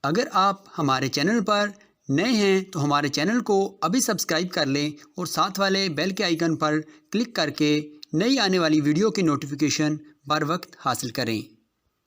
اگر آپ ہمارے چینل پر نئے ہیں تو ہمارے چینل کو ابھی سبسکرائب کر لیں اور ساتھ والے بیل کے آئیکن پر کلک کر کے نئی آنے والی ویڈیو کی نوٹیفیکیشن بر وقت حاصل کریں۔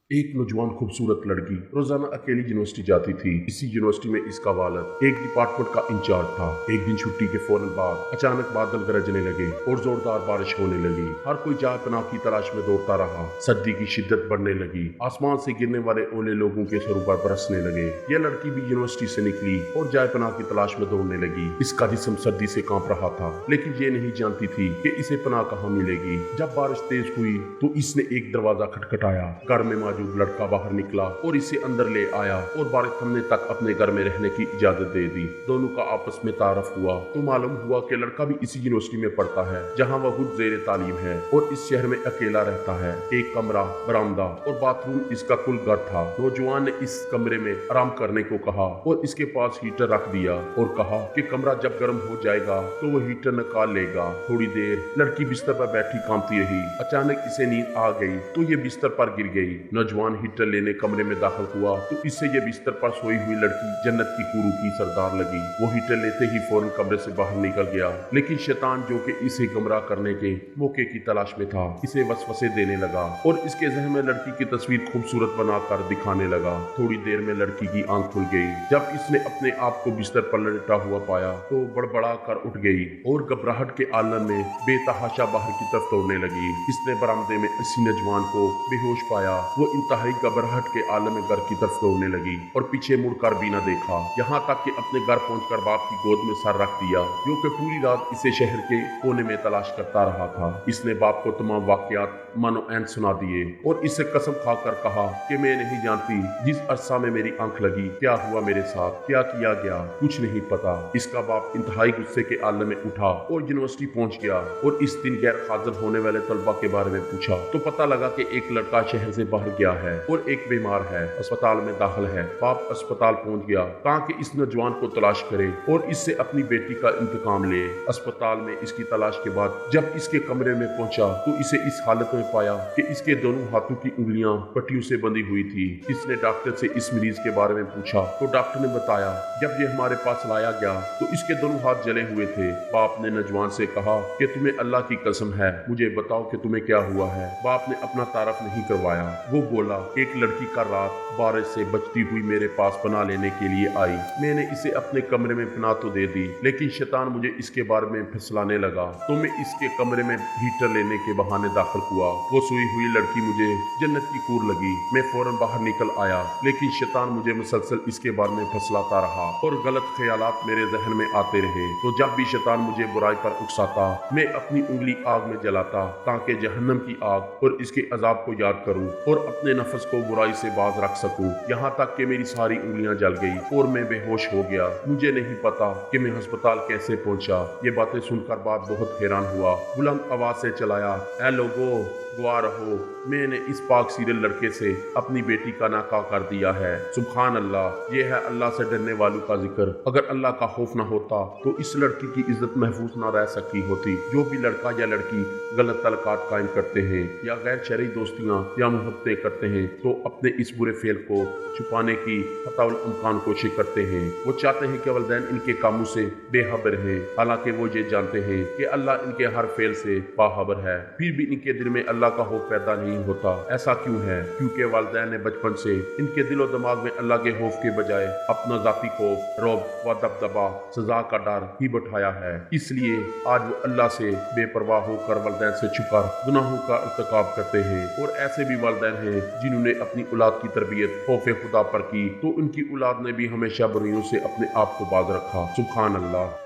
ایک نوجوان خوبصورت لڑکی روزانہ اکیلی یونیورسٹی جاتی تھی۔ اسی یونیورسٹی میں اس کا والد ایک ڈپارٹمنٹ کا انچارج تھا۔ ایک دن چھٹی کے فوراً بعد اچانک بادل گرجنے لگے اور زوردار بارش ہونے لگی۔ ہر کوئی جائے پناہ کی تلاش میں دوڑتا رہا۔ سردی کی شدت بڑھنے لگی۔ آسمان سے گرنے والے اولے لوگوں کے سروں پر برسنے لگے۔ یہ لڑکی بھی یونیورسٹی سے نکلی اور جائے پناہ کی تلاش میں دوڑنے لگی۔ اس کا جسم سردی سے کانپ رہا تھا، لیکن یہ نہیں جانتی تھی کہ اسے پناہ کہاں ملے گی۔ جب بارش تیز ہوئی تو اس نے ایک دروازہ کھٹکھٹایا۔ گھر میں موجود لڑکا باہر نکلا اور اسے اندر لے آیا اور بارش تھمنے تک اپنے گھر میں رہنے کی اجازت دے دی۔ دونوں کا آپس میں تعارف ہوا تو معلوم ہوا کہ لڑکا بھی اسی یونیورسٹی میں پڑھتا ہے جہاں وہ خود زیر تعلیم ہے اور اس شہر میں اکیلا رہتا ہے۔ ایک کمرہ، برآمدہ اور باتھ روم اس کا کل گھر تھا۔ نوجوان نے اس کمرے میں آرام کرنے کو کہا اور اس کے پاس ہیٹر رکھ دیا اور کہا کہ کمرہ جب گرم ہو جائے گا تو وہ ہیٹر نکال لے گا۔ تھوڑی دیر لڑکی بستر پر بیٹھی کانپتی رہی۔ اچانک اسے نیند آ گئی تو یہ بستر پر گر گئی۔ نوجوان ہیٹر لینے کمرے میں داخل ہوا تو اس سے یہ بستر پر سوئی ہوئی لڑکی جنت کی حوروں کی سردار لگی۔ وہ ہیٹر لیتے ہی فوراً کمرے سے باہر نکل گیا، لیکن شیطان جو کہ اسے گمراہ کرنے کے موقع کی تلاش میں تھا اسے وسوسے دینے لگا اور اس کے ذہن میں لڑکی کی تصویر خوبصورت بنا کر دکھانے لگا۔ تھوڑی دیر میں لڑکی کی آنکھ کھل گئی۔ جب اس نے اپنے آپ کو بستر پر لٹا ہوا پایا تو بڑبڑا کر اٹھ گئی اور گھبراہٹ کے عالم میں بے تحاشا باہر کی طرف دوڑنے لگی۔ اس نے برآمدے میں اسی نوجوان کو بے ہوش پایا۔ وہ انتہائی گھبراہٹ کے عالم میں گھر کی طرف دوڑنے لگی اور پیچھے مڑ کر بھی نہ دیکھا، یہاں تک کہ اپنے گھر پہنچ کر باپ کی گود میں سر رکھ دیا جو کہ پوری رات اسے شہر کے کونے میں تلاش کرتا رہا تھا۔ اس نے باپ کو تمام واقعات منو عین سنا دیے اور اس سے قسم کھا کر کہا کہ میں نہیں جانتی جس عرصہ میں میری آنکھ لگی کیا ہوا میرے ساتھ، کیا کیا گیا، کچھ نہیں پتا۔ اس کا باپ انتہائی غصے کے عالم میں اٹھا اور یونیورسٹی پہنچ گیا اور اس دن غیر حاضر ہونے والے طلبہ کے بارے میں پوچھا تو پتہ لگا کہ ایک لڑکا شہر سے باہر گیا ہے اور ایک بیمار ہے، اسپتال میں داخل ہے۔ باپ اسپتال پہنچ گیا تاکہ اس نوجوان کو تلاش کرے اور اس سے اپنی بیٹی کا انتقام لے۔ اسپتال میں اس کی تلاش کے بعد جب اس کے کمرے میں پہنچا تو اسے اس حالت میں پایا کہ اس کے دونوں ہاتھوں کی انگلیاں پٹیوں سے بندھی ہوئی تھی۔ اس نے ڈاکٹر سے اس مریض کے بارے میں پوچھا تو ڈاکٹر نے بتایا جب یہ ہمارے پاس لایا گیا تو اس کے دونوں ہاتھ جلے ہوئے تھے۔ باپ نے نوجوان سے کہا کہ تمہیں اللہ کی قسم ہے مجھے بتاؤ کہ تمہیں کیا ہوا ہے۔ باپ نے اپنا تعارف نہیں کروایا۔ وہ بولا ایک لڑکی کا رات بارش سے بچتی ہوئی میرے پاس پناہ لینے کے لیے آئی، میں نے اسے اپنے کمرے میں پناہ تو دے دی لیکن شیطان مجھے اس کے بارے میں پھسلانے لگا تو میں اس کے کمرے میں ہیٹر لینے کے بہانے داخل ہوا۔ وہ سوئی ہوئی لڑکی مجھے جنت کی حور لگی۔ میں فوراً باہر نکل آیا لیکن شیطان مجھے مسلسل اس کے بارے میں پھسلاتا رہا اور غلط خیالات میرے ذہن میں آتے رہے۔ تو جب بھی شیطان مجھے برائی پر اکساتا میں اپنی انگلی آگ میں جلاتا تاکہ جہنم کی آگ اور اس کے عذاب کو یاد کروں اور اپنے نفس کو برائی سے باز رکھ سکوں، یہاں تک کہ میری ساری انگلیاں جل گئی اور میں بے ہوش ہو گیا۔ مجھے نہیں پتا کہ میں ہسپتال کیسے پہنچا۔ یہ باتیں سن کر باپ بہت حیران ہوا، بلند آواز سے چلایا اے لوگو گواہ رہو، میں نے اس پاک سیرل لڑکے سے اپنی بیٹی کا نکاح کر دیا ہے۔ سبحان اللہ، یہ ہے اللہ سے ڈرنے والوں کا ذکر۔ اگر اللہ کا خوف نہ ہوتا تو اس لڑکی کی عزت محفوظ نہ رہ سکی ہوتی۔ جو بھی لڑکا یا لڑکی غلط تعلقات قائم کرتے ہیں یا غیر شرعی دوستیاں یا محبتیں کرتے ہیں تو اپنے اس برے فعل کو چھپانے کی قطع الامکان کوشش کرتے ہیں۔ وہ چاہتے ہیں کہ والدین ان کے کاموں سے بے خبر ہیں، حالانکہ وہ یہ جانتے ہیں کہ اللہ ان کے ہر فعل سے باخبر ہے، پھر بھی ان کے دل میں اللہ کا خوف پیدا نہیں ہوتا۔ ایسا کیوں ہے؟ کیونکہ والدین نے بچپن سے ان کے دل و دماغ میں اللہ کے خوف کے بجائے اپنا ذاتی خوف، رعب و دبدبہ، سزا کا ڈر ہی بٹھایا ہے۔ اس لیے آج وہ اللہ سے بے پرواہ ہو کر والدین سے چھپ کر گناہوں کا ارتکاب کرتے ہیں۔ اور ایسے بھی والدین ہیں جنہوں نے اپنی اولاد کی تربیت خوف خدا پر کی تو ان کی اولاد نے بھی ہمیشہ برائیوں سے اپنے آپ کو باز رکھا۔ سبحان اللہ۔